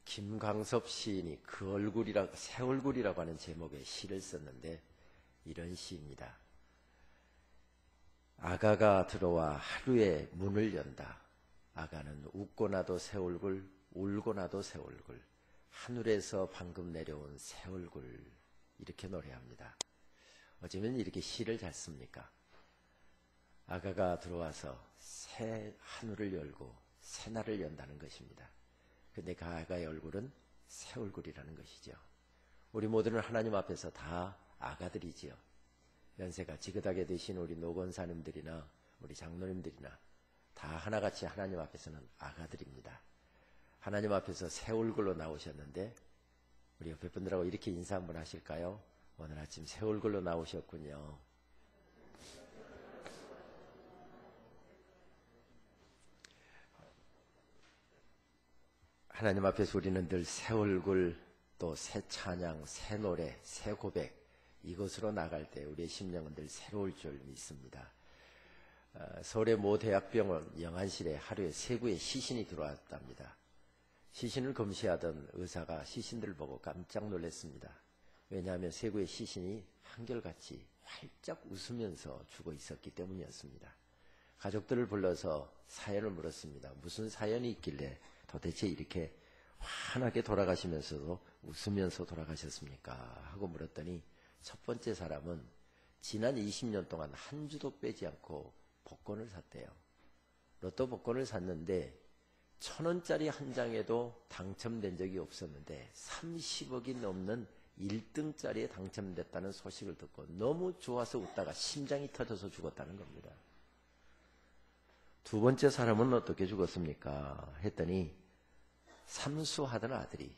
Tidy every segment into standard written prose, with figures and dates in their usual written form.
김광섭 시인이 새 얼굴이라고 하는 제목의 시를 썼는데 이런 시입니다. 아가가 들어와 하루에 문을 연다. 아가는 웃고 나도 새 얼굴, 울고 나도 새 얼굴, 하늘에서 방금 내려온 새 얼굴, 이렇게 노래합니다. 어쩌면 이렇게 시를 잘 씁니까? 아가가 들어와서 새 하늘을 열고 새 날을 연다는 것입니다. 근데 그 아가의 얼굴은 새 얼굴이라는 것이죠. 우리 모두는 하나님 앞에서 다 아가들이지요. 연세가 지긋하게 되신 우리 노건사님들이나 우리 장로님들이나 다 하나같이 하나님 앞에서는 아가들입니다. 하나님 앞에서 새 얼굴로 나오셨는데 우리 옆에 분들하고 이렇게 인사 한번 하실까요? 오늘 아침 새 얼굴로 나오셨군요. 하나님 앞에서 우리는 늘 새 얼굴, 또 새 찬양, 새 노래, 새 고백, 이것으로 나갈 때 우리의 심령은 늘 새로울 줄 믿습니다. 서울의 모 대학병원 영안실에 하루에 3구의 시신이 들어왔답니다. 시신을 검시하던 의사가 시신들을 보고 깜짝 놀랐습니다. 왜냐하면 3구의 시신이 한결같이 활짝 웃으면서 죽어 있었기 때문이었습니다. 가족들을 불러서 사연을 물었습니다. 무슨 사연이 있길래 도대체 이렇게 환하게 돌아가시면서도 웃으면서 돌아가셨습니까? 하고 물었더니 첫 번째 사람은 지난 20년 동안 한 주도 빼지 않고 복권을 샀대요. 로또 복권을 샀는데 1,000원짜리 한 장에도 당첨된 적이 없었는데 30억이 넘는 1등짜리에 당첨됐다는 소식을 듣고 너무 좋아서 웃다가 심장이 터져서 죽었다는 겁니다. 두 번째 사람은 어떻게 죽었습니까? 했더니 삼수하던 아들이,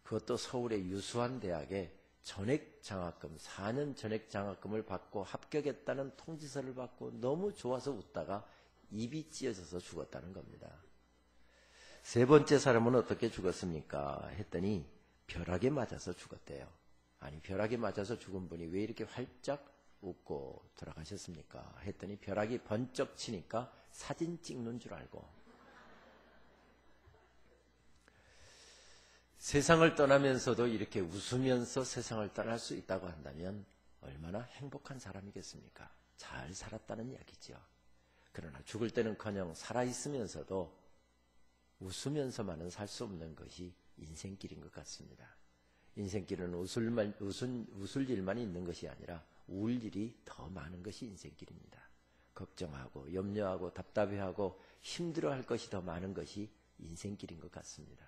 그것도 서울의 유수한 대학에 전액장학금, 4년 전액장학금을 받고 합격했다는 통지서를 받고 너무 좋아서 웃다가 입이 찢어져서 죽었다는 겁니다. 세 번째 사람은 어떻게 죽었습니까? 했더니 벼락에 맞아서 죽었대요. 아니, 벼락에 맞아서 죽은 분이 왜 이렇게 활짝 웃고 돌아가셨습니까? 했더니 벼락이 번쩍 치니까 사진 찍는 줄 알고. 세상을 떠나면서도 이렇게 웃으면서 세상을 떠날 수 있다고 한다면 얼마나 행복한 사람이겠습니까? 잘 살았다는 이야기죠. 그러나 죽을 때는커녕 살아있으면서도 웃으면서만은 살 수 없는 것이 인생길인 것 같습니다. 인생길은 웃을 일만 있는 것이 아니라 울 일이 더 많은 것이 인생길입니다. 걱정하고 염려하고 답답해하고 힘들어할 것이 더 많은 것이 인생길인 것 같습니다.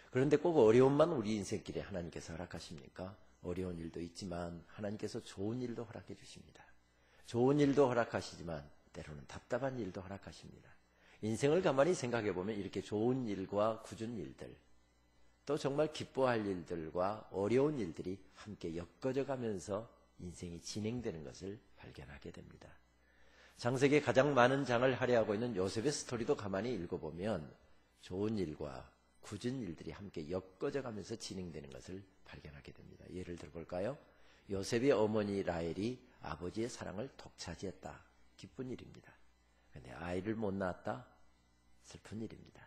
그런데 꼭 어려움만 우리 인생길에 하나님께서 허락하십니까? 어려운 일도 있지만 하나님께서 좋은 일도 허락해 주십니다. 좋은 일도 허락하시지만 때로는 답답한 일도 허락하십니다. 인생을 가만히 생각해 보면 이렇게 좋은 일과 굳은 일들, 또 정말 기뻐할 일들과 어려운 일들이 함께 엮어져 가면서 인생이 진행되는 것을 발견하게 됩니다. 장세기에 가장 많은 장을 할애하고 있는 요셉의 스토리도 가만히 읽어보면 좋은 일과 굳은 일들이 함께 엮어져 가면서 진행되는 것을 발견하게 됩니다. 예를 들어볼까요? 요셉의 어머니 라헬이 아버지의 사랑을 독차지했다. 기쁜 일입니다. 그런데 아이를 못 낳았다. 슬픈 일입니다.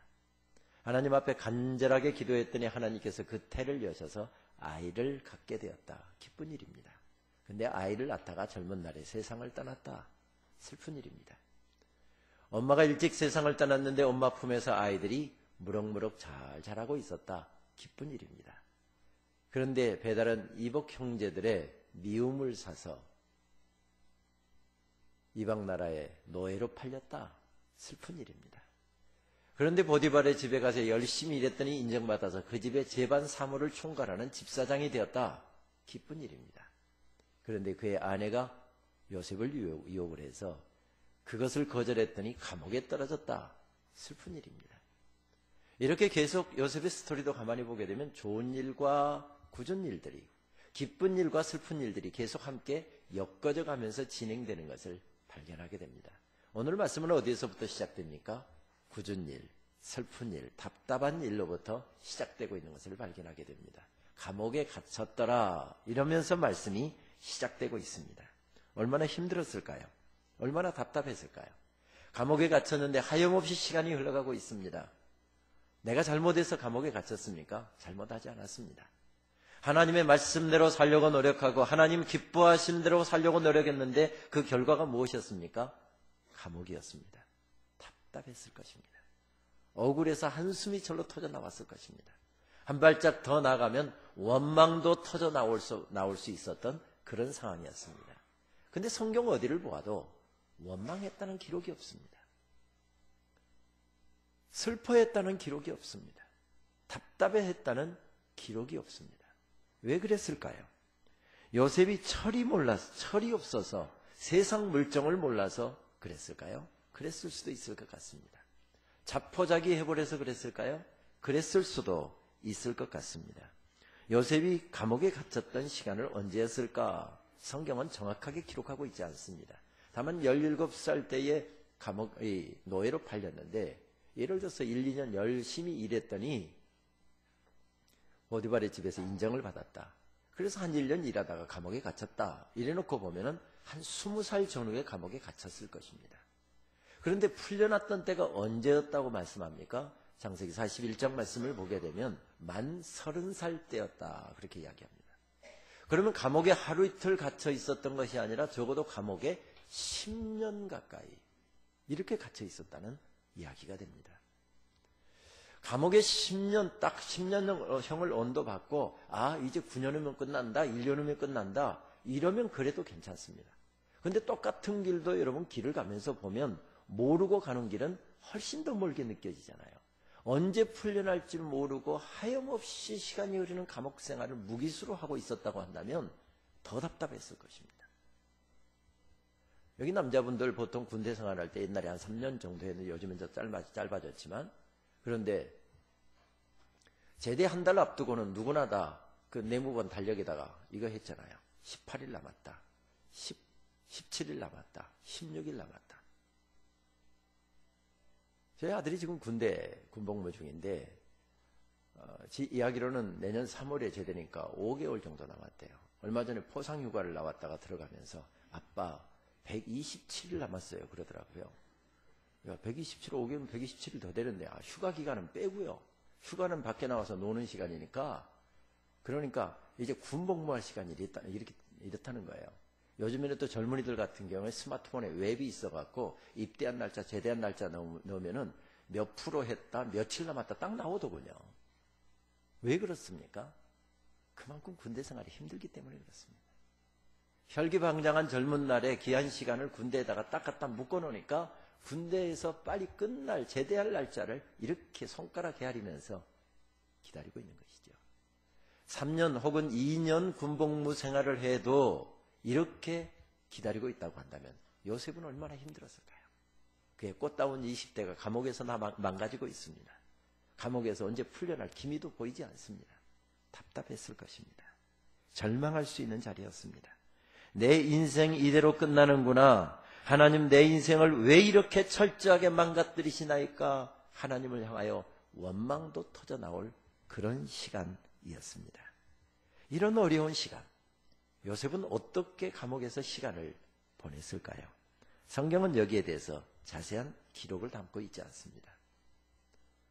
하나님 앞에 간절하게 기도했더니 하나님께서 그 태를 여셔서 아이를 갖게 되었다. 기쁜 일입니다. 그런데 아이를 낳다가 젊은 날에 세상을 떠났다. 슬픈 일입니다. 엄마가 일찍 세상을 떠났는데 엄마 품에서 아이들이 무럭무럭 잘 자라고 있었다. 기쁜 일입니다. 그런데 배달은 이복 형제들의 미움을 사서 이방 나라의 노예로 팔렸다. 슬픈 일입니다. 그런데 보디발의 집에 가서 열심히 일했더니 인정받아서 그 집의 제반 사무를 총괄하는 집사장이 되었다. 기쁜 일입니다. 그런데 그의 아내가 요셉을 유혹을 해서 그것을 거절했더니 감옥에 떨어졌다. 슬픈 일입니다. 이렇게 계속 요셉의 스토리도 가만히 보게 되면 좋은 일과 굳은 일들이, 기쁜 일과 슬픈 일들이 계속 함께 엮어져 가면서 진행되는 것을 발견하게 됩니다. 오늘 말씀은 어디에서부터 시작됩니까? 굳은 일, 슬픈 일, 답답한 일로부터 시작되고 있는 것을 발견하게 됩니다. 감옥에 갇혔더라 이러면서 말씀이 시작되고 있습니다. 얼마나 힘들었을까요? 얼마나 답답했을까요? 감옥에 갇혔는데 하염없이 시간이 흘러가고 있습니다. 내가 잘못해서 감옥에 갇혔습니까? 잘못하지 않았습니다. 하나님의 말씀대로 살려고 노력하고 하나님 기뻐하시는 대로 살려고 노력했는데 그 결과가 무엇이었습니까? 감옥이었습니다. 답답했을 것입니다. 억울해서 한숨이 절로 터져 나왔을 것입니다. 한 발짝 더 나가면 원망도 터져 나올 수 있었던 그런 상황이었습니다. 근데 성경 어디를 보아도 원망했다는 기록이 없습니다. 슬퍼했다는 기록이 없습니다. 답답해했다는 기록이 없습니다. 왜 그랬을까요? 요셉이 철이 없어서 세상 물정을 몰라서 그랬을까요? 그랬을 수도 있을 것 같습니다. 자포자기 해버려서 그랬을까요? 그랬을 수도 있을 것 같습니다. 요셉이 감옥에 갇혔던 시간을 언제였을까? 성경은 정확하게 기록하고 있지 않습니다. 다만 17살 때에 노예로 팔렸는데 예를 들어서 1, 2년 열심히 일했더니 보디발의 집에서 인정을 받았다. 그래서 한 1년 일하다가 감옥에 갇혔다. 이래놓고 보면은 한 20살 전후에 감옥에 갇혔을 것입니다. 그런데 풀려났던 때가 언제였다고 말씀합니까? 창세기 41장 말씀을 보게 되면 만 30살 때였다. 그렇게 이야기합니다. 그러면 감옥에 하루 이틀 갇혀 있었던 것이 아니라 적어도 감옥에 10년 가까이 이렇게 갇혀 있었다는 이야기가 됩니다. 감옥에 10년, 딱 10년형을 언도받고, 이제 9년이면 끝난다, 1년이면 끝난다, 이러면 그래도 괜찮습니다. 근데 똑같은 길도 여러분 길을 가면서 보면 모르고 가는 길은 훨씬 더 멀게 느껴지잖아요. 언제 풀려날지 모르고 하염없이 시간이 흐르는 감옥 생활을 무기수로 하고 있었다고 한다면 더 답답했을 것입니다. 여기 남자분들 보통 군대 생활할 때 옛날에 한 3년 정도 했는데 요즘은 더 짧아졌지만 그런데 제대 한 달 앞두고는 누구나 다 그 내무반 달력에다가 이거 했잖아요. 18일 남았다. 17일 남았다. 16일 남았다. 저희 아들이 지금 군복무 중인데 이야기로는 내년 3월에 제대니까 5개월 정도 남았대요. 얼마 전에 포상휴가를 나왔다가 들어가면서 아빠 127일 남았어요. 그러더라고요. 127일 5개월이면 127일 더 되는데 휴가 기간은 빼고요. 휴가는 밖에 나와서 노는 시간이니까 그러니까 이제 군복무할 시간이 이렇다는 거예요. 요즘에는 또 젊은이들 같은 경우에 스마트폰에 웹이 있어갖고 입대한 날짜, 제대한 날짜 넣으면은 몇 프로 했다, 며칠 남았다 딱 나오더군요. 왜 그렇습니까? 그만큼 군대 생활이 힘들기 때문에 그렇습니다. 혈기방장한 젊은 날에 귀한 시간을 군대에다가 딱 갖다 묶어놓으니까 군대에서 빨리 끝날 제대할 날짜를 이렇게 손가락 헤아리면서 기다리고 있는 것이죠. 3년 혹은 2년 군복무 생활을 해도 이렇게 기다리고 있다고 한다면 요셉은 얼마나 힘들었을까요? 그의 꽃다운 20대가 감옥에서 망가지고 있습니다. 감옥에서 언제 풀려날 기미도 보이지 않습니다. 답답했을 것입니다. 절망할 수 있는 자리였습니다. 내 인생 이대로 끝나는구나. 하나님 내 인생을 왜 이렇게 철저하게 망가뜨리시나이까? 하나님을 향하여 원망도 터져 나올 그런 시간이었습니다. 이런 어려운 시간, 요셉은 어떻게 감옥에서 시간을 보냈을까요? 성경은 여기에 대해서 자세한 기록을 담고 있지 않습니다.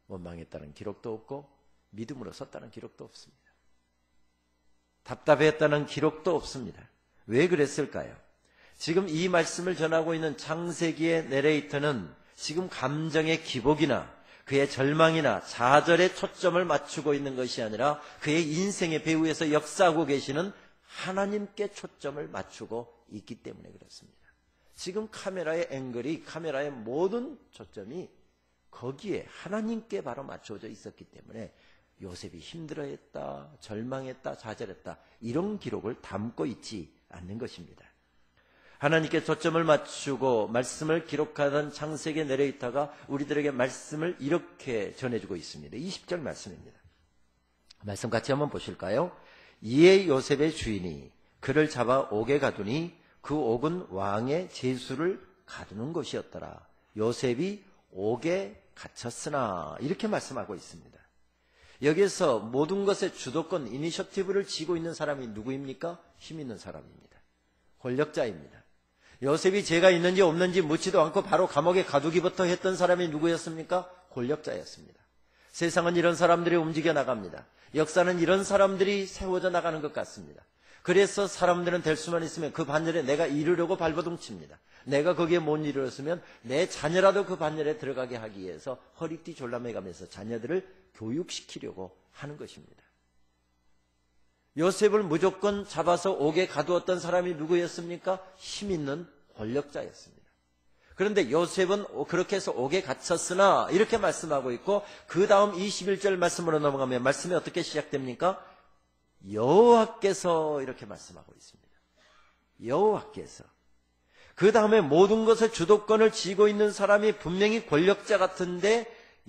원망했다는 기록도 없고 믿음으로 섰다는 기록도 없습니다. 답답했다는 기록도 없습니다. 왜 그랬을까요? 지금 이 말씀을 전하고 있는 창세기의 내레이터는 지금 감정의 기복이나 그의 절망이나 좌절에 초점을 맞추고 있는 것이 아니라 그의 인생의 배후에서 역사하고 계시는 하나님께 초점을 맞추고 있기 때문에 그렇습니다. 지금 카메라의 앵글이, 카메라의 모든 초점이 거기에 하나님께 바로 맞춰져 있었기 때문에 요셉이 힘들어했다, 절망했다, 좌절했다 이런 기록을 담고 있지 않는 것입니다. 하나님께 초점을 맞추고 말씀을 기록하던 창세기 내레이터가 우리들에게 말씀을 이렇게 전해주고 있습니다. 20절 말씀입니다. 말씀 같이 한번 보실까요? 이에 요셉의 주인이 그를 잡아 옥에 가두니 그 옥은 왕의 제수를 가두는 곳이었더라. 요셉이 옥에 갇혔으나 이렇게 말씀하고 있습니다. 여기서 모든 것의 주도권, 이니셔티브를 쥐고 있는 사람이 누구입니까? 힘 있는 사람입니다. 권력자입니다. 요셉이 죄가 있는지 없는지 묻지도 않고 바로 감옥에 가두기부터 했던 사람이 누구였습니까? 권력자였습니다. 세상은 이런 사람들이 움직여 나갑니다. 역사는 이런 사람들이 세워져 나가는 것 같습니다. 그래서 사람들은 될 수만 있으면 그 반열에 내가 이르려고 발버둥칩니다. 내가 거기에 못 이르렀으면 내 자녀라도 그 반열에 들어가게 하기 위해서 허리띠 졸라매가면서 자녀들을 교육시키려고 하는 것입니다. 요셉을 무조건 잡아서 옥에 가두었던 사람이 누구였습니까? 힘 있는 권력자였습니다. 그런데 요셉은 그렇게 해서 옥에 갇혔으나 이렇게 말씀하고 있고, 그 다음 21절 말씀으로 넘어가면 말씀이 어떻게 시작됩니까? 여호와께서 이렇게 말씀하고 있습니다. 여호와께서. 그 다음에 모든 것을 주도권을 쥐고 있는 사람이 분명히 권력자 같은데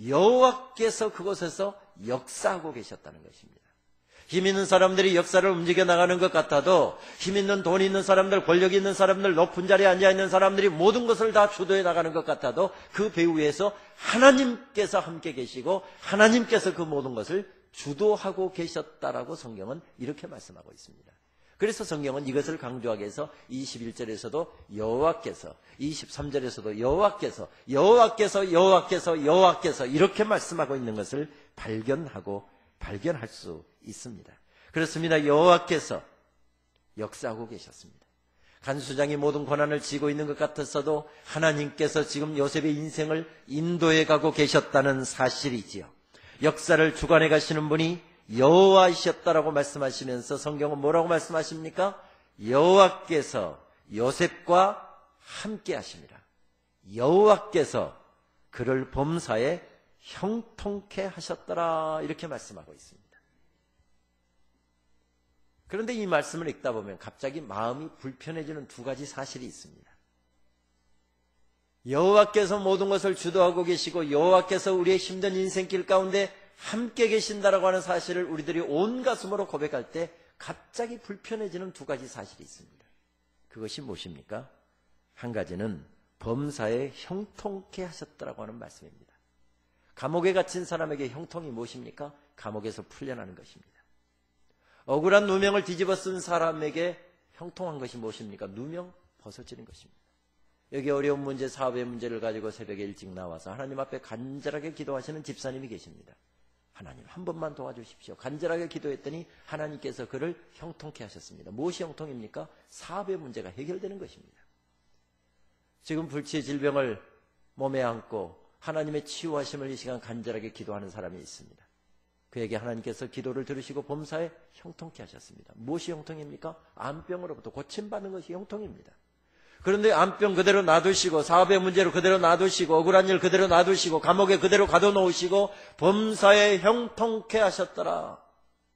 여호와께서 그곳에서 역사하고 계셨다는 것입니다. 힘 있는 사람들이 역사를 움직여 나가는 것 같아도 힘 있는 돈 있는 사람들, 권력 있는 사람들, 높은 자리에 앉아있는 사람들이 모든 것을 다 주도해 나가는 것 같아도 그 배후에서 하나님께서 함께 계시고 하나님께서 그 모든 것을 주도하고 계셨다라고 성경은 이렇게 말씀하고 있습니다. 그래서 성경은 이것을 강조하기 위해서 21절에서도 여호와께서, 23절에서도 여호와께서, 여호와께서, 여호와께서, 여호와께서 이렇게 말씀하고 있는 것을 발견할 수 있습니다. 그렇습니다. 여호와께서 역사하고 계셨습니다. 간수장이 모든 권한을 쥐고 있는 것 같았어도 하나님께서 지금 요셉의 인생을 인도해 가고 계셨다는 사실이지요. 역사를 주관해 가시는 분이 여호와이셨다라고 말씀하시면서 성경은 뭐라고 말씀하십니까? 여호와께서 요셉과 함께 하십니다. 여호와께서 그를 범사에 형통케 하셨더라 이렇게 말씀하고 있습니다. 그런데 이 말씀을 읽다 보면 갑자기 마음이 불편해지는 두 가지 사실이 있습니다. 여호와께서 모든 것을 주도하고 계시고 여호와께서 우리의 힘든 인생길 가운데 함께 계신다라고 하는 사실을 우리들이 온 가슴으로 고백할 때 갑자기 불편해지는 두 가지 사실이 있습니다. 그것이 무엇입니까? 한 가지는 범사에 형통케 하셨다라고 하는 말씀입니다. 감옥에 갇힌 사람에게 형통이 무엇입니까? 감옥에서 풀려나는 것입니다. 억울한 누명을 뒤집어 쓴 사람에게 형통한 것이 무엇입니까? 누명 벗어지는 것입니다. 여기 어려운 문제, 사업의 문제를 가지고 새벽에 일찍 나와서 하나님 앞에 간절하게 기도하시는 집사님이 계십니다. 하나님 한 번만 도와주십시오. 간절하게 기도했더니 하나님께서 그를 형통케 하셨습니다. 무엇이 형통입니까? 사업의 문제가 해결되는 것입니다. 지금 불치의 질병을 몸에 안고 하나님의 치유하심을 이 시간 간절하게 기도하는 사람이 있습니다. 그에게 하나님께서 기도를 들으시고 범사에 형통케 하셨습니다. 무엇이 형통입니까? 암병으로부터 고침받는 것이 형통입니다. 그런데 암병 그대로 놔두시고 사업의 문제로 그대로 놔두시고 억울한 일 그대로 놔두시고 감옥에 그대로 가둬놓으시고 범사에 형통케 하셨더라.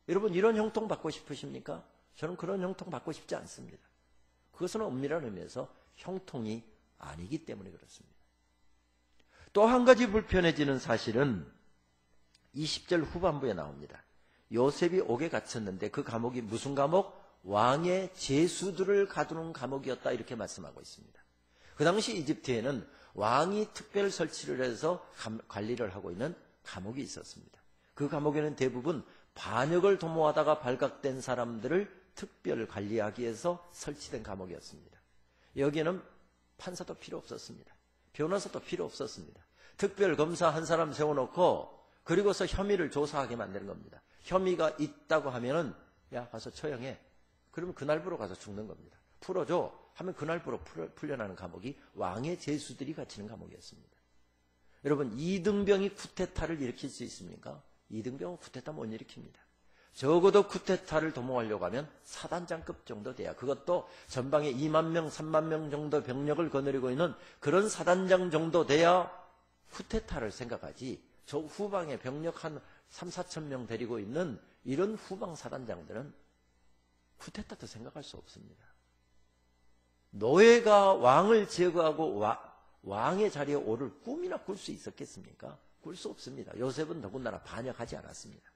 여러분 이런 형통 받고 싶으십니까? 저는 그런 형통 받고 싶지 않습니다. 그것은 엄밀한 의미에서 형통이 아니기 때문에 그렇습니다. 또 한 가지 불편해지는 사실은 20절 후반부에 나옵니다. 요셉이 옥에 갇혔는데 그 감옥이 무슨 감옥? 왕의 제수들을 가두는 감옥이었다 이렇게 말씀하고 있습니다. 그 당시 이집트에는 왕이 특별 설치를 해서 관리를 하고 있는 감옥이 있었습니다. 그 감옥에는 대부분 반역을 도모하다가 발각된 사람들을 특별 관리하기 위해서 설치된 감옥이었습니다. 여기에는 판사도 필요 없었습니다. 변호사도 필요 없었습니다. 특별 검사 한 사람 세워놓고 그리고서 혐의를 조사하게 만드는 겁니다. 혐의가 있다고 하면은 야 가서 처형해. 그러면 그날부로 가서 죽는 겁니다. 풀어줘 하면 그날부로 풀려나는 감옥이 왕의 제수들이 갇히는 감옥이었습니다. 여러분 이등병이 쿠데타를 일으킬 수 있습니까? 이등병은 쿠데타 못 일으킵니다. 적어도 쿠데타를 도모하려고 하면 사단장급 정도 돼야, 그것도 전방에 2만 명, 3만 명 정도 병력을 거느리고 있는 그런 사단장 정도 돼야 쿠데타를 생각하지, 저 후방에 병력 한 3, 4천 명 데리고 있는 이런 후방 사단장들은 쿠데타도 생각할 수 없습니다. 노예가 왕을 제거하고 왕의 자리에 오를 꿈이나 꿀 수 있었겠습니까? 꿀 수 없습니다. 요셉은 더군다나 반역하지 않았습니다.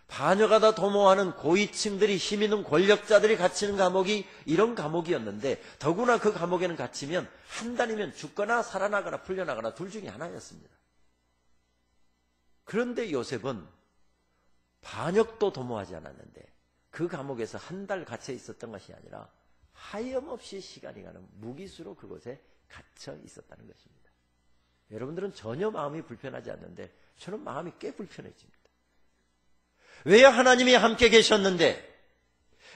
반역하다 도모하는 고위층들이, 힘 있는 권력자들이 갇히는 감옥이 이런 감옥이었는데, 더구나 그 감옥에는 갇히면 한 달이면 죽거나 살아나거나 풀려나거나 둘 중에 하나였습니다. 그런데 요셉은 반역도 도모하지 않았는데 그 감옥에서 한 달 갇혀 있었던 것이 아니라 하염없이 시간이 가는 무기수로 그곳에 갇혀 있었다는 것입니다. 여러분들은 전혀 마음이 불편하지 않는데 저는 마음이 꽤 불편해집니다. 왜 하나님이 함께 계셨는데,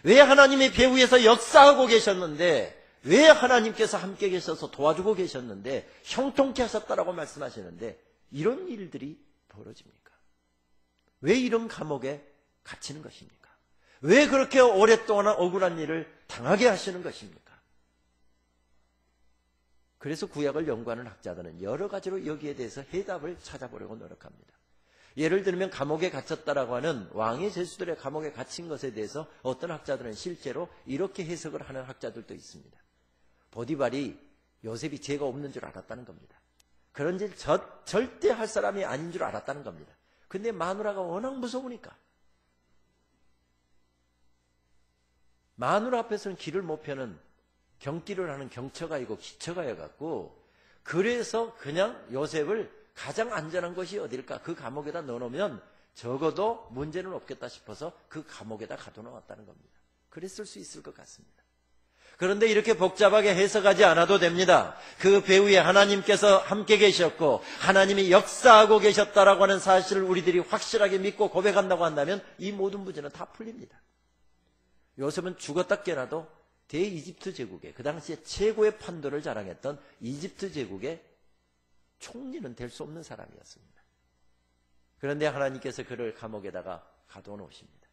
왜 하나님이 배후에서 역사하고 계셨는데, 왜 하나님께서 함께 계셔서 도와주고 계셨는데 형통케 하셨다라고 말씀하시는데 이런 일들이 벌어집니까? 왜 이런 감옥에 갇히는 것입니까? 왜 그렇게 오랫동안 억울한 일을 당하게 하시는 것입니까? 그래서 구약을 연구하는 학자들은 여러 가지로 여기에 대해서 해답을 찾아보려고 노력합니다. 예를 들면 감옥에 갇혔다라고 하는 왕의 제수들의 감옥에 갇힌 것에 대해서 어떤 학자들은 실제로 이렇게 해석을 하는 학자들도 있습니다. 보디발이 요셉이 죄가 없는 줄 알았다는 겁니다. 그런 일 절대 할 사람이 아닌 줄 알았다는 겁니다. 근데 마누라가 워낙 무서우니까 마누라 앞에서는 길을 못 펴는 경기를 하는 경처가이고 기처가여갖고 그래서 그냥 요셉을 가장 안전한 곳이 어딜까? 그 감옥에다 넣어놓으면 적어도 문제는 없겠다 싶어서 그 감옥에다 가둬놓았다는 겁니다. 그랬을 수 있을 것 같습니다. 그런데 이렇게 복잡하게 해석하지 않아도 됩니다. 그 배후에 하나님께서 함께 계셨고 하나님이 역사하고 계셨다라고 하는 사실을 우리들이 확실하게 믿고 고백한다고 한다면 이 모든 문제는 다 풀립니다. 요셉은 죽었다 깨라도 대이집트 제국의 그 당시에 최고의 판도를 자랑했던 이집트 제국의 총리는 될 수 없는 사람이었습니다. 그런데 하나님께서 그를 감옥에다가 가둬놓으십니다.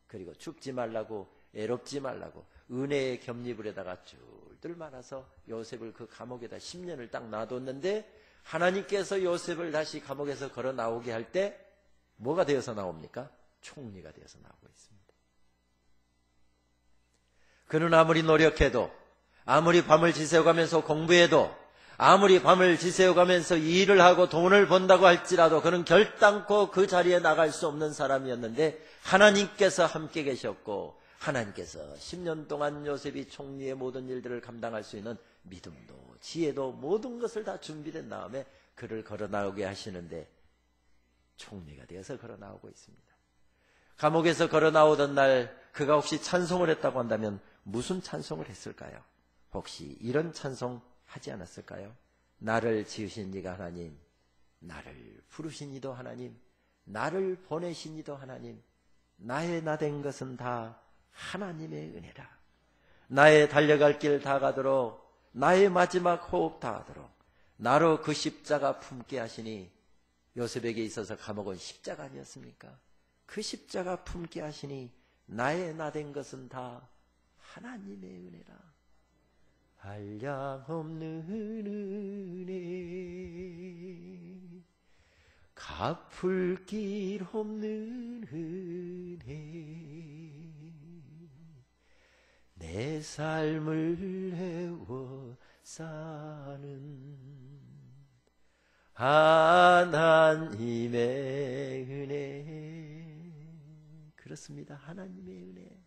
그리고 죽지 말라고 애롭지 말라고 은혜의 겹리불에다가 줄들 말아서 요셉을 그 감옥에다 10년을 딱 놔뒀는데 하나님께서 요셉을 다시 감옥에서 걸어 나오게 할 때 뭐가 되어서 나옵니까? 총리가 되어서 나오고 있습니다. 그는 아무리 노력해도 아무리 밤을 지새워가면서 공부해도 아무리 밤을 지새워가면서 일을 하고 돈을 번다고 할지라도 그는 결단코 그 자리에 나갈 수 없는 사람이었는데 하나님께서 함께 계셨고 하나님께서 10년 동안 요셉이 총리의 모든 일들을 감당할 수 있는 믿음도 지혜도 모든 것을 다 준비된 다음에 그를 걸어 나오게 하시는데 총리가 되어서 걸어 나오고 있습니다. 감옥에서 걸어 나오던 날 그가 혹시 찬송을 했다고 한다면 무슨 찬송을 했을까요? 혹시 이런 찬송 하지 않았을까요? 나를 지으신 이가 하나님, 나를 부르신 이도 하나님, 나를 보내신 이도 하나님, 나의 나 된 것은 다 하나님의 은혜라. 나의 달려갈 길 다 가도록 나의 마지막 호흡 다 하도록 나로 그 십자가 품게 하시니 요셉에게 있어서 감옥은 십자가 아니었습니까? 그 십자가 품게 하시니 나의 나 된 것은 다 하나님의 은혜라. 한량없는 은혜 갚을 길 없는 은혜 내 삶을 해워 사는 하나님의 은혜. 그렇습니다. 하나님의 은혜.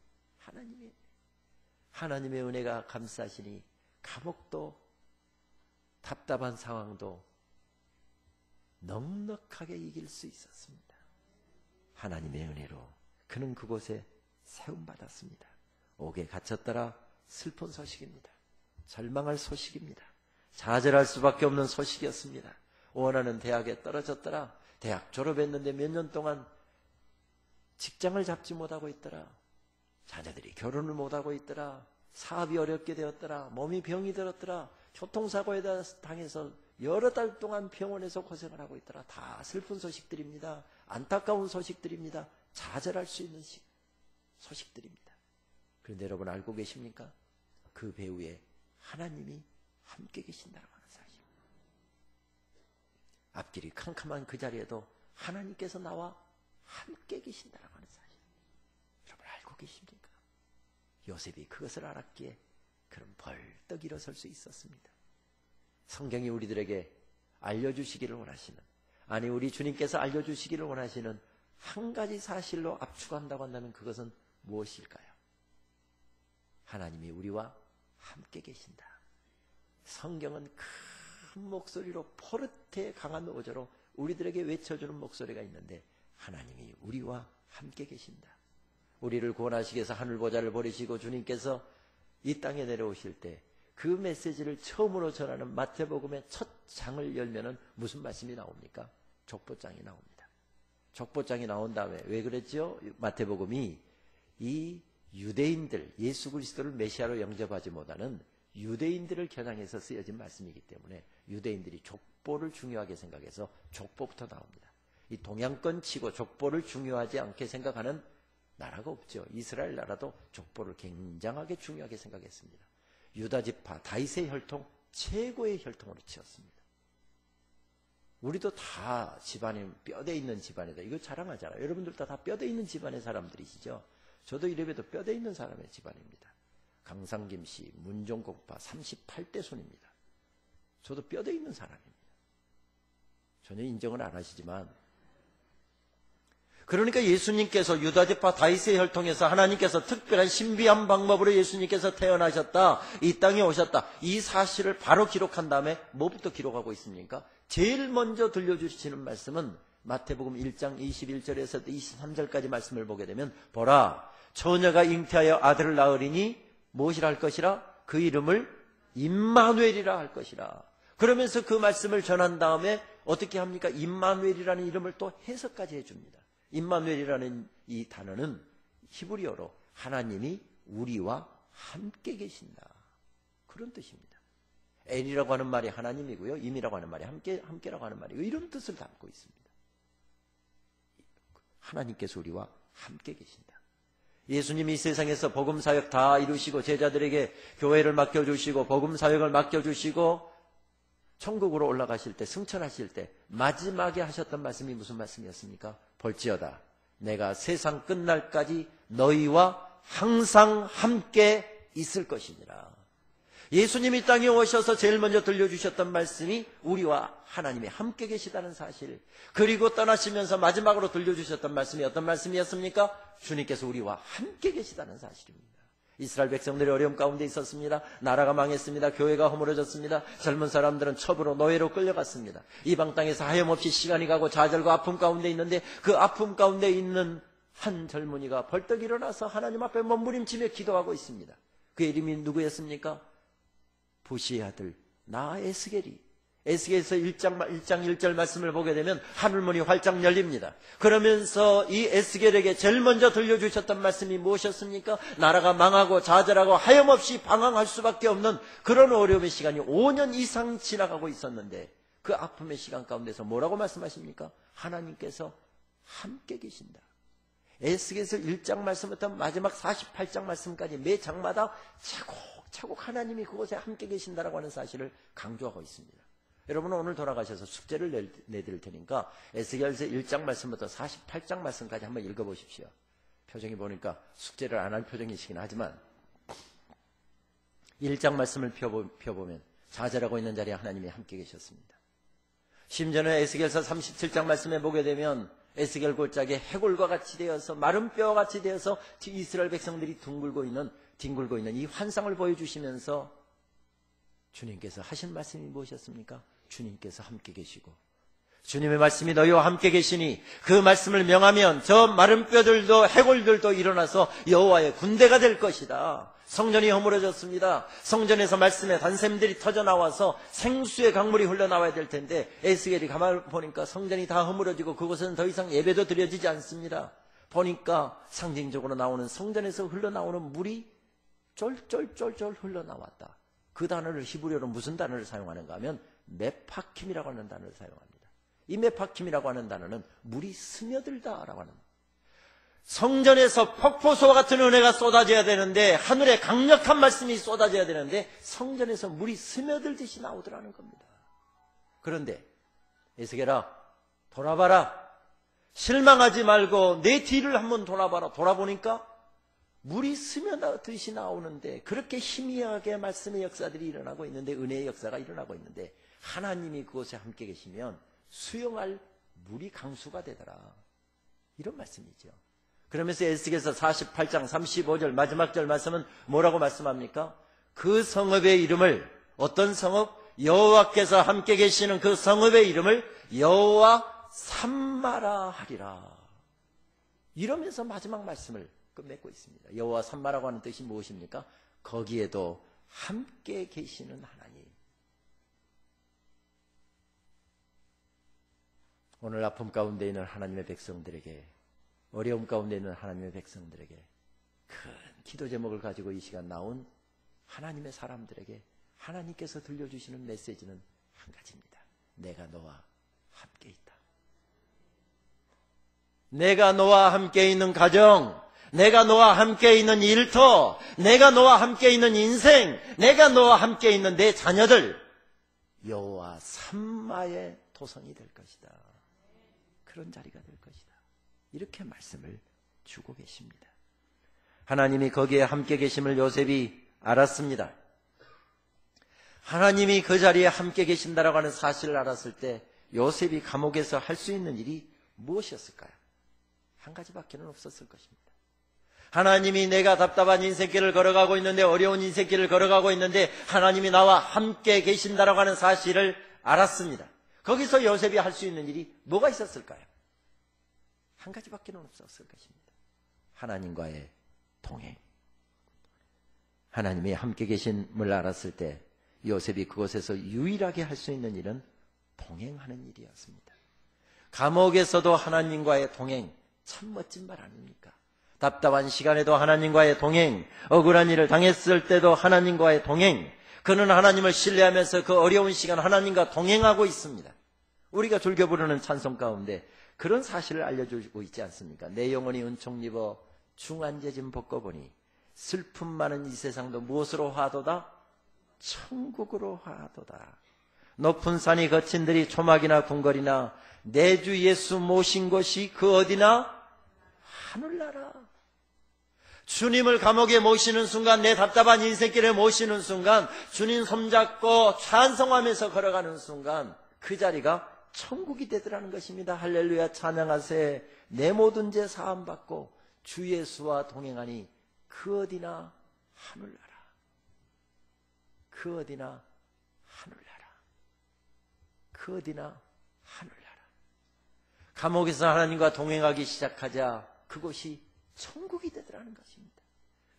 하나님의 은혜가 감싸시니 감옥도 답답한 상황도 넉넉하게 이길 수 있었습니다. 하나님의 은혜로 그는 그곳에 세움받았습니다. 옥에 갇혔더라 슬픈 소식입니다. 절망할 소식입니다. 좌절할 수밖에 없는 소식이었습니다. 원하는 대학에 떨어졌더라. 대학 졸업했는데 몇 년 동안 직장을 잡지 못하고 있더라. 자녀들이 결혼을 못하고 있더라. 사업이 어렵게 되었더라. 몸이 병이 들었더라. 교통사고에 당해서 여러 달 동안 병원에서 고생을 하고 있더라. 다 슬픈 소식들입니다. 안타까운 소식들입니다. 좌절할 수 있는 소식들입니다. 그런데 여러분 알고 계십니까? 그 배후에 하나님이 함께 계신다고 하는 사실. 앞길이 캄캄한 그 자리에도 하나님께서 나와 함께 계신다고 하는 사실. 여러분 알고 계십니까? 요셉이 그것을 알았기에 그런 벌떡 일어설 수 있었습니다. 성경이 우리들에게 알려주시기를 원하시는, 아니 우리 주님께서 알려주시기를 원하시는 한 가지 사실로 압축한다고 한다면 그것은 무엇일까요? 하나님이 우리와 함께 계신다. 성경은 큰 목소리로 포르테 강한 어조로 우리들에게 외쳐주는 목소리가 있는데 하나님이 우리와 함께 계신다. 우리를 구원하시기 위해서 하늘보좌를 버리시고 주님께서 이 땅에 내려오실 때 그 메시지를 처음으로 전하는 마태복음의 첫 장을 열면은 무슨 말씀이 나옵니까? 족보장이 나옵니다. 족보장이 나온 다음에 왜 그랬죠? 마태복음이 이 유대인들, 예수 그리스도를 메시아로 영접하지 못하는 유대인들을 겨냥해서 쓰여진 말씀이기 때문에 유대인들이 족보를 중요하게 생각해서 족보부터 나옵니다. 이 동양권 치고 족보를 중요하지 않게 생각하는 나라가 없죠. 이스라엘 나라도 족보를 굉장하게 중요하게 생각했습니다. 유다지파 다윗의 혈통 최고의 혈통으로 치었습니다. 우리도 다 집안에 뼈대 있는 집안이다. 이거 자랑하잖아요. 여러분들도 다 뼈대 있는 집안의 사람들이시죠. 저도 이래봬도 뼈대 있는 사람의 집안입니다. 강상김씨, 문종곡파 38대 손입니다. 저도 뼈대 있는 사람입니다. 전혀 인정을 안 하시지만, 그러니까 예수님께서 유다지파 다윗의 혈통에서 하나님께서 특별한 신비한 방법으로 예수님께서 태어나셨다, 이 땅에 오셨다, 이 사실을 바로 기록한 다음에 뭐부터 기록하고 있습니까? 제일 먼저 들려주시는 말씀은 마태복음 1장 21절에서 23절까지 말씀을 보게 되면, 보라, 처녀가 잉태하여 아들을 낳으리니 무엇이라 할 것이라? 그 이름을 임마누엘이라 할 것이라. 그러면서 그 말씀을 전한 다음에 어떻게 합니까? 임마누엘이라는 이름을 또 해석까지 해줍니다. 임마누엘이라는 이 단어는 히브리어로 하나님이 우리와 함께 계신다, 그런 뜻입니다. 엘이라고 하는 말이 하나님이고요, 임이라고 하는 말이 함께라고 하는 말이고, 이런 뜻을 담고 있습니다. 하나님께서 우리와 함께 계신다. 예수님이 세상에서 복음사역 다 이루시고 제자들에게 교회를 맡겨주시고 복음사역을 맡겨주시고 천국으로 올라가실 때, 승천하실 때 마지막에 하셨던 말씀이 무슨 말씀이었습니까? 볼지어다 내가 세상 끝날까지 너희와 항상 함께 있을 것이니라. 예수님이 땅에 오셔서 제일 먼저 들려주셨던 말씀이 우리와 하나님이 함께 계시다는 사실, 그리고 떠나시면서 마지막으로 들려주셨던 말씀이 어떤 말씀이었습니까? 주님께서 우리와 함께 계시다는 사실입니다. 이스라엘 백성들이 어려움 가운데 있었습니다. 나라가 망했습니다. 교회가 허물어졌습니다. 젊은 사람들은 첩으로 노예로 끌려갔습니다. 이방 땅에서 하염없이 시간이 가고 좌절과 아픔 가운데 있는데, 그 아픔 가운데 있는 한 젊은이가 벌떡 일어나서 하나님 앞에 몸부림치며 기도하고 있습니다. 그의 이름이 누구였습니까? 부시의 아들 나 에스겔이. 에스겔에서 1장 1절 말씀을 보게 되면 하늘문이 활짝 열립니다. 그러면서 이 에스겔에게 제일 먼저 들려주셨던 말씀이 무엇이었습니까? 나라가 망하고 좌절하고 하염없이 방황할 수밖에 없는 그런 어려움의 시간이 5년 이상 지나가고 있었는데, 그 아픔의 시간 가운데서 뭐라고 말씀하십니까? 하나님께서 함께 계신다. 에스겔에서 1장 말씀부터 마지막 48장 말씀까지 매 장마다 차곡차곡 하나님이 그곳에 함께 계신다라고 하는 사실을 강조하고 있습니다. 여러분은 오늘 돌아가셔서 숙제를 내드릴 테니까 에스겔서 1장 말씀부터 48장 말씀까지 한번 읽어보십시오. 표정이 보니까 숙제를 안 할 표정이시긴 하지만 1장 말씀을 펴보면 좌절하고 있는 자리에 하나님이 함께 계셨습니다. 심지어는 에스겔서 37장 말씀에 보게 되면 에스겔 골짜기에 해골과 같이 되어서 마른 뼈와 같이 되어서 이스라엘 백성들이 뒹굴고 있는 이 환상을 보여주시면서 주님께서 하신 말씀이 무엇이었습니까? 주님께서 함께 계시고 주님의 말씀이 너희와 함께 계시니 그 말씀을 명하면 저 마른 뼈들도 해골들도 일어나서 여호와의 군대가 될 것이다. 성전이 허물어졌습니다. 성전에서 말씀의 단샘들이 터져나와서 생수의 강물이 흘러나와야 될 텐데, 에스겔이 가만히 보니까 성전이 다 허물어지고 그곳은 더 이상 예배도 드려지지 않습니다. 보니까 상징적으로 나오는 성전에서 흘러나오는 물이 쫄쫄쫄쫄 흘러나왔다. 그 단어를 히브리어로 무슨 단어를 사용하는가 하면 메파킴이라고 하는 단어를 사용합니다. 이 메파킴이라고 하는 단어는 물이 스며들다라고 하는, 성전에서 폭포수와 같은 은혜가 쏟아져야 되는데, 하늘에 강력한 말씀이 쏟아져야 되는데 성전에서 물이 스며들듯이 나오더라는 겁니다. 그런데 에스겔아 돌아봐라, 실망하지 말고 내 뒤를 한번 돌아봐라. 돌아보니까 물이 스며들듯이 나오는데, 그렇게 희미하게 말씀의 역사들이 일어나고 있는데, 은혜의 역사가 일어나고 있는데, 하나님이 그곳에 함께 계시면 수용할 물이 강수가 되더라, 이런 말씀이죠. 그러면서 에스겔서 48장 35절 마지막 절 말씀은 뭐라고 말씀합니까? 그 성읍의 이름을, 어떤 성읍? 여호와께서 함께 계시는 그 성읍의 이름을 여호와 삼마라 하리라. 이러면서 마지막 말씀을 끝맺고 있습니다. 여호와 삼마라고 하는 뜻이 무엇입니까? 거기에도 함께 계시는 하나님. 오늘 아픔 가운데 있는 하나님의 백성들에게, 어려움 가운데 있는 하나님의 백성들에게, 큰 기도 제목을 가지고 이 시간 나온 하나님의 사람들에게 하나님께서 들려주시는 메시지는 한 가지입니다. 내가 너와 함께 있다. 내가 너와 함께 있는 가정, 내가 너와 함께 있는 일터, 내가 너와 함께 있는 인생, 내가 너와 함께 있는 내 자녀들, 여호와 삼마의 토성이 될 것이다. 그런 자리가 될 것이다. 이렇게 말씀을 주고 계십니다. 하나님이 거기에 함께 계심을 요셉이 알았습니다. 하나님이 그 자리에 함께 계신다라고 하는 사실을 알았을 때 요셉이 감옥에서 할 수 있는 일이 무엇이었을까요? 한 가지밖에는 없었을 것입니다. 하나님이 내가 답답한 인생길을 걸어가고 있는데, 어려운 인생길을 걸어가고 있는데 하나님이 나와 함께 계신다라고 하는 사실을 알았습니다. 거기서 요셉이 할 수 있는 일이 뭐가 있었을까요? 한 가지밖에는 없었을 것입니다. 하나님과의 동행. 하나님이 함께 계심을 알았을 때 요셉이 그곳에서 유일하게 할 수 있는 일은 동행하는 일이었습니다. 감옥에서도 하나님과의 동행, 참 멋진 말 아닙니까? 답답한 시간에도 하나님과의 동행, 억울한 일을 당했을 때도 하나님과의 동행, 그는 하나님을 신뢰하면서 그 어려운 시간 하나님과 동행하고 있습니다. 우리가 즐겨 부르는 찬송 가운데 그런 사실을 알려주고 있지 않습니까? 내 영혼이 은총 입어 중한죄짐 벗고보니 슬픔 많은 이 세상도 무엇으로 화도다? 천국으로 화도다. 높은 산이 거친들이 초막이나 궁궐이나 내 주 예수 모신 곳이 그 어디나? 하늘나라. 주님을 감옥에 모시는 순간, 내 답답한 인생길에 모시는 순간, 주님 손잡고 찬송하면서 걸어가는 순간 그 자리가 천국이 되더라는 것입니다. 할렐루야, 찬양하세. 내 모든 죄 사함받고 주 예수와 동행하니 그 어디나 하늘나라. 그 어디나 하늘나라. 그 어디나 하늘나라. 감옥에서 하나님과 동행하기 시작하자 그곳이 천국이 되더라는 것입니다.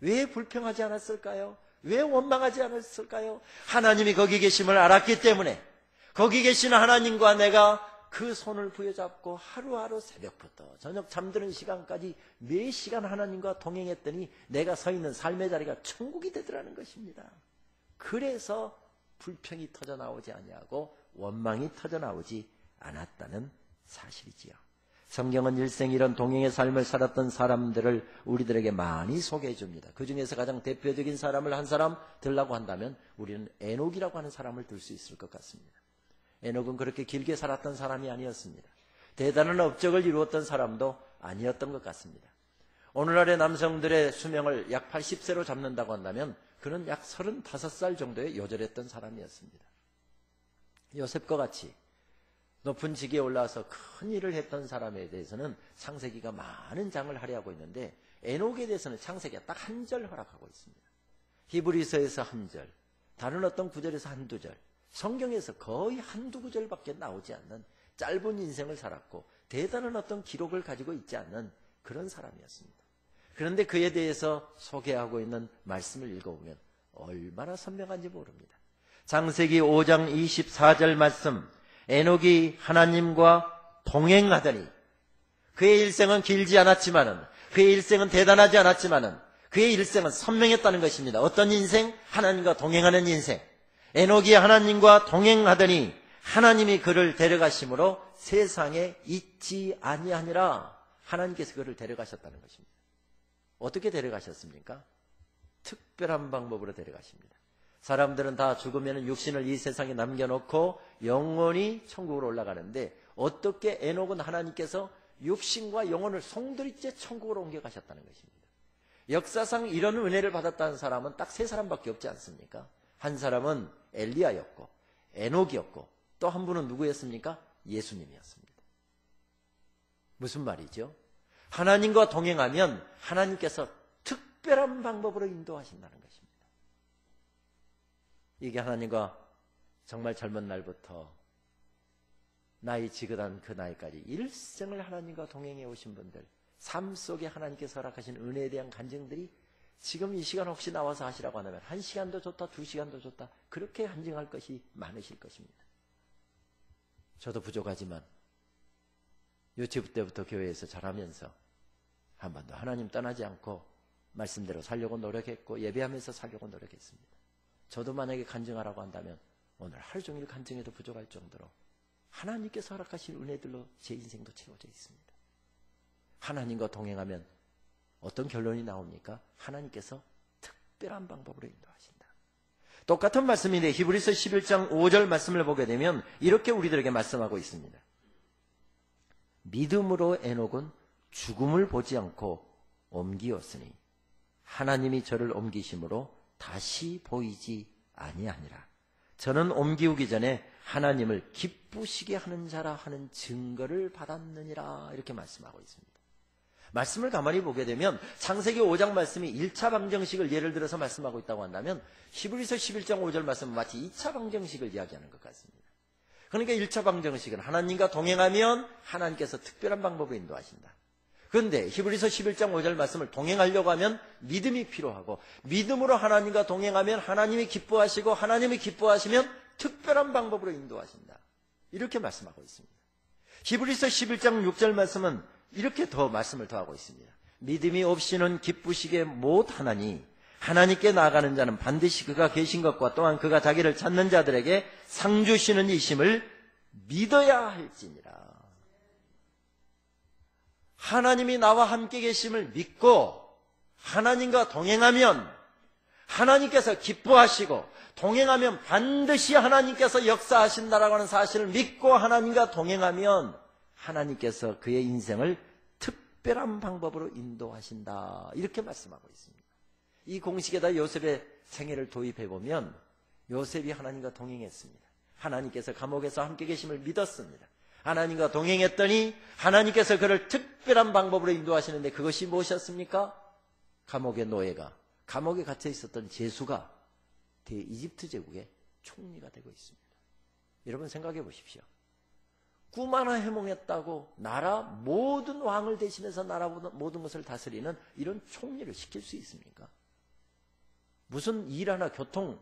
왜 불평하지 않았을까요? 왜 원망하지 않았을까요? 하나님이 거기 계심을 알았기 때문에, 거기 계시는 하나님과 내가 그 손을 부여잡고 하루하루 새벽부터 저녁 잠드는 시간까지 몇 시간 하나님과 동행했더니 내가 서 있는 삶의 자리가 천국이 되더라는 것입니다. 그래서 불평이 터져나오지 아니하고 원망이 터져나오지 않았다는 사실이지요. 성경은 일생 이런 동행의 삶을 살았던 사람들을 우리들에게 많이 소개해 줍니다. 그 중에서 가장 대표적인 사람을 한 사람 들라고 한다면 우리는 에녹이라고 하는 사람을 들 수 있을 것 같습니다. 에녹은 그렇게 길게 살았던 사람이 아니었습니다. 대단한 업적을 이루었던 사람도 아니었던 것 같습니다. 오늘날의 남성들의 수명을 약 80세로 잡는다고 한다면 그는 약 35살 정도에 요절했던 사람이었습니다. 요셉과 같이 높은 직에 올라와서 큰 일을 했던 사람에 대해서는 창세기가 많은 장을 할애하고 있는데 에녹에 대해서는 창세기가 딱 한 절 허락하고 있습니다. 히브리서에서 한 절, 다른 어떤 구절에서 한두 절, 성경에서 거의 한두 구절밖에 나오지 않는 짧은 인생을 살았고 대단한 어떤 기록을 가지고 있지 않는 그런 사람이었습니다. 그런데 그에 대해서 소개하고 있는 말씀을 읽어보면 얼마나 선명한지 모릅니다. 창세기 5장 24절 말씀, 에녹이 하나님과 동행하더니, 그의 일생은 길지 않았지만은, 그의 일생은 대단하지 않았지만은 그의 일생은 선명했다는 것입니다. 어떤 인생? 하나님과 동행하는 인생. 에녹이 하나님과 동행하더니 하나님이 그를 데려가심으로 세상에 있지 아니하니라. 하나님께서 그를 데려가셨다는 것입니다. 어떻게 데려가셨습니까? 특별한 방법으로 데려가십니다. 사람들은 다 죽으면 육신을 이 세상에 남겨놓고 영원히 천국으로 올라가는데 어떻게 에녹은 하나님께서 육신과 영혼을 송두리째 천국으로 옮겨가셨다는 것입니다. 역사상 이런 은혜를 받았다는 사람은 딱 세 사람밖에 없지 않습니까? 한 사람은 엘리야였고 에녹이었고 또 한 분은 누구였습니까? 예수님이었습니다. 무슨 말이죠? 하나님과 동행하면 하나님께서 특별한 방법으로 인도하신다는 것입니다. 이게 하나님과 정말 젊은 날부터 나이 지긋한 그 나이까지 일생을 하나님과 동행해 오신 분들, 삶 속에 하나님께서 허락하신 은혜에 대한 간증들이 지금 이 시간 혹시 나와서 하시라고 한다면 1시간도 좋다, 2시간도 좋다. 그렇게 한증할 것이 많으실 것입니다. 저도 부족하지만 유치부 때부터 교회에서 자라면서 한 번도 하나님 떠나지 않고 말씀대로 살려고 노력했고 예배하면서 살려고 노력했습니다. 저도 만약에 간증하라고 한다면 오늘 하루 종일 간증해도 부족할 정도로 하나님께서 허락하신 은혜들로 제 인생도 채워져 있습니다. 하나님과 동행하면 어떤 결론이 나옵니까? 하나님께서 특별한 방법으로 인도하신다. 똑같은 말씀인데 히브리서 11장 5절 말씀을 보게 되면 이렇게 우리들에게 말씀하고 있습니다. 믿음으로 에녹은 죽음을 보지 않고 옮기었으니 하나님이 저를 옮기심으로 다시 보이지 아니하니라. 저는 옮기우기 전에 하나님을 기쁘시게 하는 자라 하는 증거를 받았느니라. 이렇게 말씀하고 있습니다. 말씀을 가만히 보게 되면 창세기 5장 말씀이 1차 방정식을 예를 들어서 말씀하고 있다고 한다면 히브리서 11장 5절 말씀은 마치 2차 방정식을 이야기하는 것 같습니다. 그러니까 1차 방정식은 하나님과 동행하면 하나님께서 특별한 방법으로 인도하신다. 그런데 히브리서 11장 5절 말씀을 동행하려고 하면 믿음이 필요하고 믿음으로 하나님과 동행하면 하나님이 기뻐하시고 하나님이 기뻐하시면 특별한 방법으로 인도하신다. 이렇게 말씀하고 있습니다. 히브리서 11장 6절 말씀은 이렇게 더 말씀을 더하고 있습니다. 믿음이 없이는 기쁘시게 못하나니 하나님께 나아가는 자는 반드시 그가 계신 것과 또한 그가 자기를 찾는 자들에게 상 주시는 이심을 믿어야 할지니라. 하나님이 나와 함께 계심을 믿고 하나님과 동행하면 하나님께서 기뻐하시고 동행하면 반드시 하나님께서 역사하신다라고 하는 사실을 믿고 하나님과 동행하면 하나님께서 그의 인생을 특별한 방법으로 인도하신다. 이렇게 말씀하고 있습니다. 이 공식에다 요셉의 생애를 도입해보면 요셉이 하나님과 동행했습니다. 하나님께서 감옥에서 함께 계심을 믿었습니다. 하나님과 동행했더니 하나님께서 그를 특별한 방법으로 인도하시는데 그것이 무엇이었습니까? 감옥의 노예가, 감옥에 갇혀 있었던 제수가 이집트 제국의 총리가 되고 있습니다. 여러분 생각해 보십시오. 꿈 하나 해몽했다고 나라 모든 왕을 대신해서 나라 모든 것을 다스리는 이런 총리를 시킬 수 있습니까? 무슨 일 하나 교통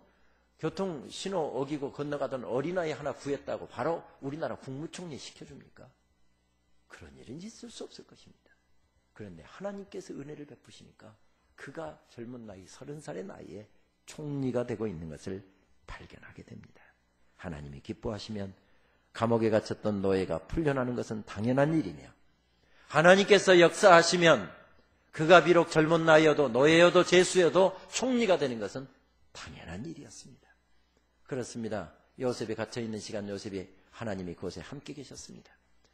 신호 어기고 건너가던 어린아이 하나 구했다고 바로 우리나라 국무총리 시켜줍니까? 그런 일은 있을 수 없을 것입니다. 그런데 하나님께서 은혜를 베푸시니까 그가 젊은 나이 30살의 나이에 총리가 되고 있는 것을 발견하게 됩니다. 하나님이 기뻐하시면 감옥에 갇혔던 노예가 풀려나는 것은 당연한 일이며 하나님께서 역사하시면 그가 비록 젊은 나이여도 노예여도 제수여도 총리가 되는 것은 당연한 일이었습니다. 그렇습니다. 요셉이 갇혀있는 시간 요셉이 하나님이 그곳에 함께 계셨습니다.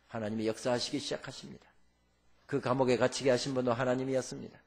하나님이 역사하시기 시작하십니다. 그 감옥에 갇히게 하신 분도 하나님이었습니다.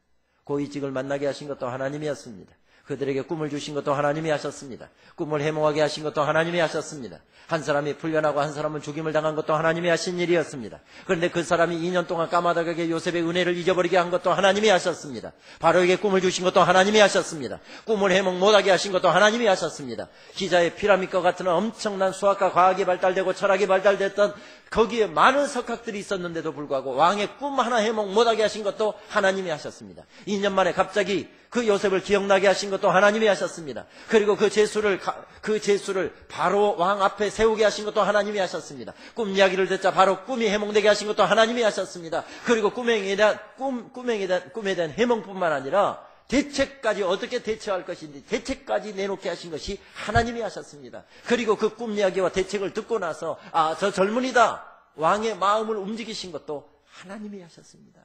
고위직을 만나게 하신 것도 하나님이었습니다. 그들에게 꿈을 주신 것도 하나님이 하셨습니다. 꿈을 해몽하게 하신 것도 하나님이 하셨습니다. 한 사람이 풀려나고 한 사람은 죽임을 당한 것도 하나님이 하신 일이었습니다. 그런데 그 사람이 2년 동안 까마득하게 요셉의 은혜를 잊어버리게 한 것도 하나님이 하셨습니다. 바로에게 꿈을 주신 것도 하나님이 하셨습니다. 꿈을 해몽 못하게 하신 것도 하나님이 하셨습니다. 기자의 피라밋과 같은 엄청난 수학과 과학이 발달되고 철학이 발달됐던 거기에 많은 석학들이 있었는데도 불구하고 왕의 꿈 하나 해몽 못하게 하신 것도 하나님이 하셨습니다. 2년 만에 갑자기 그 요셉을 기억나게 하신 것도 하나님이 하셨습니다. 그리고 그 제수를 바로 왕 앞에 세우게 하신 것도 하나님이 하셨습니다. 꿈 이야기를 듣자 바로 꿈이 해몽되게 하신 것도 하나님이 하셨습니다. 그리고 꿈에 대한 해몽뿐만 아니라 대책까지 어떻게 대처할 것인지 대책까지 내놓게 하신 것이 하나님이 하셨습니다. 그리고 그 꿈 이야기와 대책을 듣고 나서 저 젊은이다 왕의 마음을 움직이신 것도 하나님이 하셨습니다.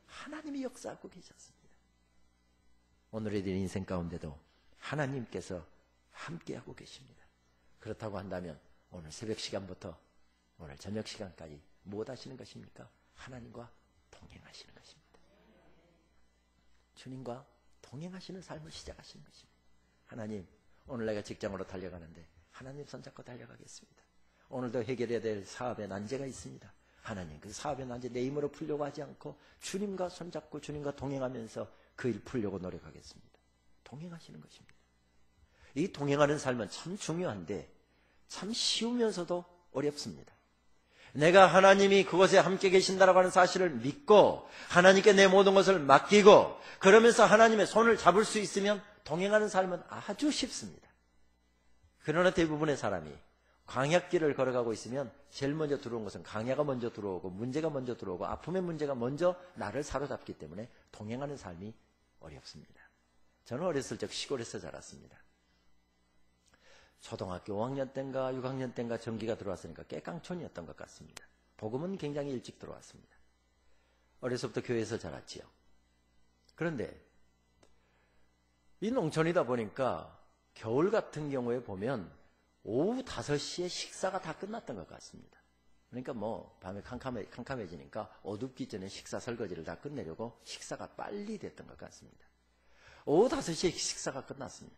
하나님이 역사하고 계셨습니다. 오늘의 인생 가운데도 하나님께서 함께하고 계십니다. 그렇다고 한다면 오늘 새벽 시간부터 오늘 저녁 시간까지 무엇 하시는 것입니까? 하나님과 동행하시는 것입니다. 주님과 동행하시는 삶을 시작하시는 것입니다. 하나님, 오늘 내가 직장으로 달려가는데 하나님 손잡고 달려가겠습니다. 오늘도 해결해야 될 사업의 난제가 있습니다. 하나님, 그 사업의 난제 내 힘으로 풀려고 하지 않고 주님과 손잡고 주님과 동행하면서 그 일 풀려고 노력하겠습니다. 동행하시는 것입니다. 이 동행하는 삶은 참 중요한데 참 쉬우면서도 어렵습니다. 내가 하나님이 그곳에 함께 계신다라고 하는 사실을 믿고 하나님께 내 모든 것을 맡기고 그러면서 하나님의 손을 잡을 수 있으면 동행하는 삶은 아주 쉽습니다. 그러나 대부분의 사람이 광야길을 걸어가고 있으면 제일 먼저 들어온 것은 광야가 먼저 들어오고 문제가 먼저 들어오고 아픔의 문제가 먼저 나를 사로잡기 때문에 동행하는 삶이 어렵습니다. 저는 어렸을 적 시골에서 자랐습니다. 초등학교 5학년 때인가 6학년 때인가 전기가 들어왔으니까 깨깡촌이었던 것 같습니다. 복음은 굉장히 일찍 들어왔습니다. 어려서부터 교회에서 자랐지요. 그런데 이 농촌이다 보니까 겨울 같은 경우에 보면 오후 5시에 식사가 다 끝났던 것 같습니다. 그러니까 밤에 캄캄해지니까 어둡기 전에 식사 설거지를 다 끝내려고 식사가 빨리 됐던 것 같습니다. 오후 5시에 식사가 끝났습니다.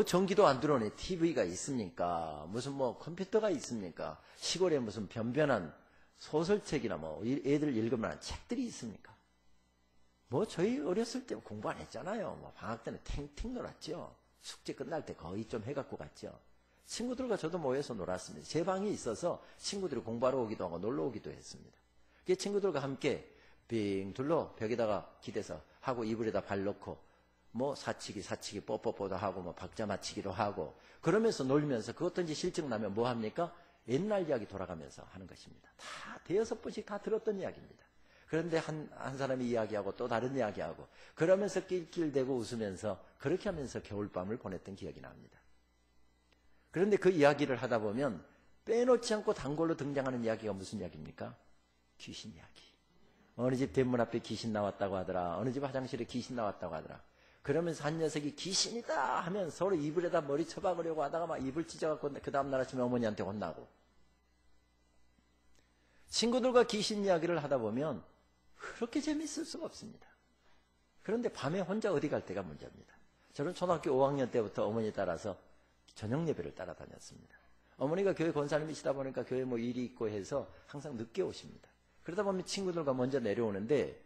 전기도 안 들어오네. TV가 있습니까? 무슨 컴퓨터가 있습니까? 시골에 무슨 변변한 소설책이나 애들 읽을 만한 책들이 있습니까? 저희 어렸을 때 공부 안 했잖아요. 방학 때는 탱탱 놀았죠. 숙제 끝날 때 거의 좀 해갖고 갔죠. 친구들과 저도 모여서 놀았습니다. 제 방이 있어서 친구들이 공부하러 오기도 하고 놀러 오기도 했습니다. 친구들과 함께 빙 둘러 벽에다가 기대서 하고 이불에다 발 넣고 사치기 뽀뽀뽀도 하고 박자 맞히기도 하고 그러면서 놀면서 그것도 이제 실증 나면 뭐 합니까? 옛날 이야기 돌아가면서 하는 것입니다. 다 대여섯 번씩 다 들었던 이야기입니다. 그런데 한 사람이 이야기하고 또 다른 이야기하고 그러면서 낄낄대고 웃으면서 그렇게 하면서 겨울밤을 보냈던 기억이 납니다. 그런데 그 이야기를 하다 보면 빼놓지 않고 단골로 등장하는 이야기가 무슨 이야기입니까? 귀신 이야기. 어느 집 대문 앞에 귀신 나왔다고 하더라. 어느 집 화장실에 귀신 나왔다고 하더라. 그러면서 한 녀석이 귀신이다 하면 서로 이불에다 머리 쳐박으려고 하다가 막 이불 찢어갖고 그 다음날 아침에 어머니한테 혼나고. 친구들과 귀신 이야기를 하다 보면 그렇게 재밌을 수가 없습니다. 그런데 밤에 혼자 어디 갈 때가 문제입니다. 저는 초등학교 5학년 때부터 어머니 따라서 저녁 예배를 따라다녔습니다. 어머니가 교회 권사님이시다 보니까 교회 일이 있고 해서 항상 늦게 오십니다. 그러다 보면 친구들과 먼저 내려오는데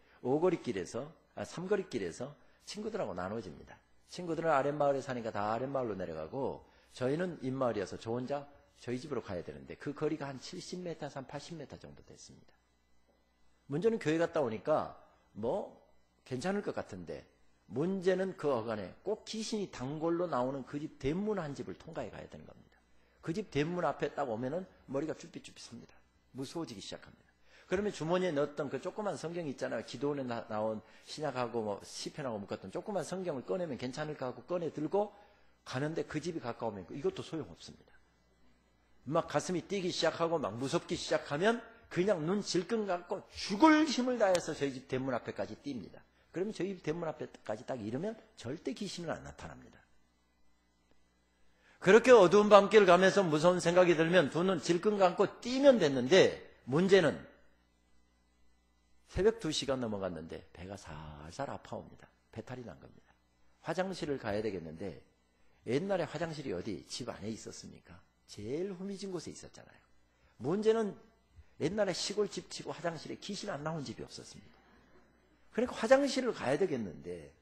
삼거리길에서 친구들하고 나눠집니다. 친구들은 아랫마을에 사니까 다 아랫마을로 내려가고 저희는 입마을이어서 저 혼자 저희 집으로 가야 되는데 그 거리가 한 70m에서 한 80m 정도 됐습니다. 문제는 교회 갔다 오니까 괜찮을 것 같은데 문제는 그 어간에 꼭 귀신이 단골로 나오는 그 집 대문 한 집을 통과해 가야 되는 겁니다. 그 집 대문 앞에 딱 오면은 머리가 쭈삣쭈삣 섭니다. 무서워지기 시작합니다. 그러면 주머니에 넣었던 그 조그만 성경 있잖아요. 기도원에 나온 신약하고 시편하고 묶었던 조그만 성경을 꺼내면 괜찮을까 하고 꺼내 들고 가는데 그 집이 가까우면 이것도 소용없습니다. 막 가슴이 뛰기 시작하고 막 무섭기 시작하면 그냥 눈 질끈 감고 죽을 힘을 다해서 저희 집 대문 앞에까지 뜁니다. 그러면 저희 집 대문 앞에까지 딱 이르면 절대 귀신은 안 나타납니다. 그렇게 어두운 밤길 가면서 무서운 생각이 들면 두 눈 질끈 감고 뛰면 됐는데 문제는 새벽 2시가 넘어갔는데 배가 살살 아파옵니다. 배탈이 난 겁니다. 화장실을 가야 되겠는데 옛날에 화장실이 어디 집 안에 있었습니까? 제일 후미진 곳에 있었잖아요. 문제는 옛날에 시골집 치고 화장실에 귀신 안 나온 집이 없었습니다. 그러니까 화장실을 가야 되겠는데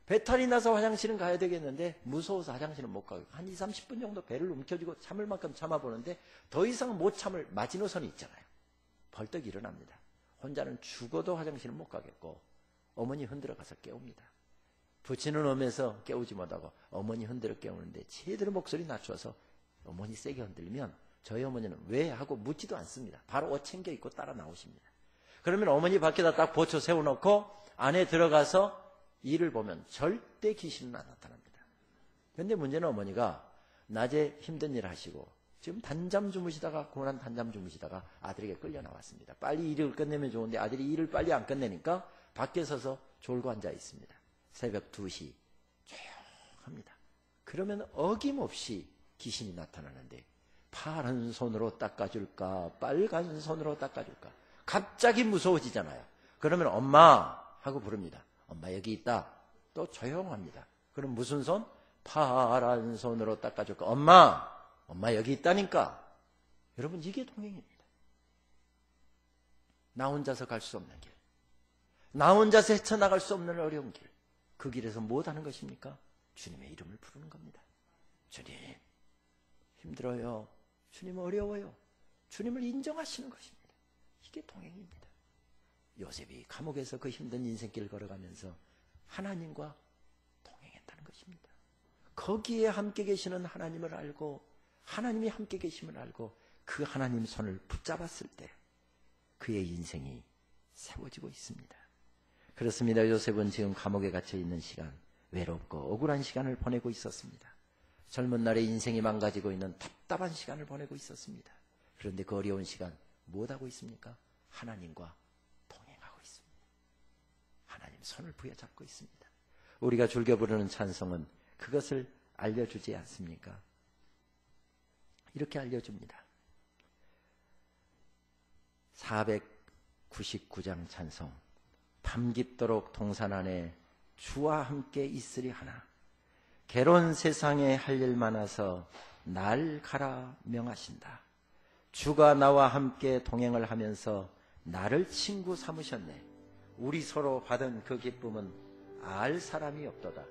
배탈이 나서 화장실은 가야 되겠는데 무서워서 화장실은 못 가고 한 20, 30분 정도 배를 움켜쥐고 참을 만큼 참아보는데 더 이상 못 참을 마지노선이 있잖아요. 벌떡 일어납니다. 혼자는 죽어도 화장실은 못 가겠고 어머니 흔들어 가서 깨웁니다. 부치는 오면서 깨우지 못하고 어머니 흔들어 깨우는데 제대로 목소리 낮춰서 어머니 세게 흔들면 저희 어머니는 왜 하고 묻지도 않습니다. 바로 옷 챙겨 입고 따라 나오십니다. 그러면 어머니 밖에다 딱 보초 세워놓고 안에 들어가서 일을 보면 절대 귀신은 안 나타납니다. 그런데 문제는 어머니가 낮에 힘든 일 하시고 지금 고난 단잠 주무시다가 아들에게 끌려 나왔습니다. 빨리 일을 끝내면 좋은데 아들이 일을 빨리 안 끝내니까 밖에 서서 졸고 앉아 있습니다. 새벽 2시 조용합니다. 그러면 어김없이 귀신이 나타나는데 파란 손으로 닦아줄까 빨간 손으로 닦아줄까 갑자기 무서워지잖아요. 그러면 엄마 하고 부릅니다. 엄마 여기 있다. 또 조용합니다. 그럼 무슨 손? 파란 손으로 닦아줄까? 엄마 여기 있다니까. 여러분 이게 동행입니다. 나 혼자서 갈 수 없는 길. 나 혼자서 헤쳐나갈 수 없는 어려운 길. 그 길에서 뭐 하는 것입니까? 주님의 이름을 부르는 겁니다. 주님 힘들어요. 주님 어려워요. 주님을 인정하시는 것입니다. 이게 동행입니다. 요셉이 감옥에서 그 힘든 인생길을 걸어가면서 하나님과 동행했다는 것입니다. 거기에 함께 계시는 하나님을 알고 하나님이 함께 계심을 알고 그 하나님 손을 붙잡았을 때 그의 인생이 세워지고 있습니다. 그렇습니다. 요셉은 지금 감옥에 갇혀 있는 시간, 외롭고 억울한 시간을 보내고 있었습니다. 젊은 날에 인생이 망가지고 있는 답답한 시간을 보내고 있었습니다. 그런데 그 어려운 시간 무엇하고 있습니까? 하나님과 동행하고 있습니다. 하나님 손을 부여잡고 있습니다. 우리가 즐겨 부르는 찬송은 그것을 알려주지 않습니까? 이렇게 알려줍니다. 499장 찬송. 밤 깊도록 동산 안에 주와 함께 있으리 하나. 괴로운 세상에 할 일 많아서 날 가라 명하신다. 주가 나와 함께 동행을 하면서 나를 친구 삼으셨네. 우리 서로 받은 그 기쁨은 알 사람이 없도다.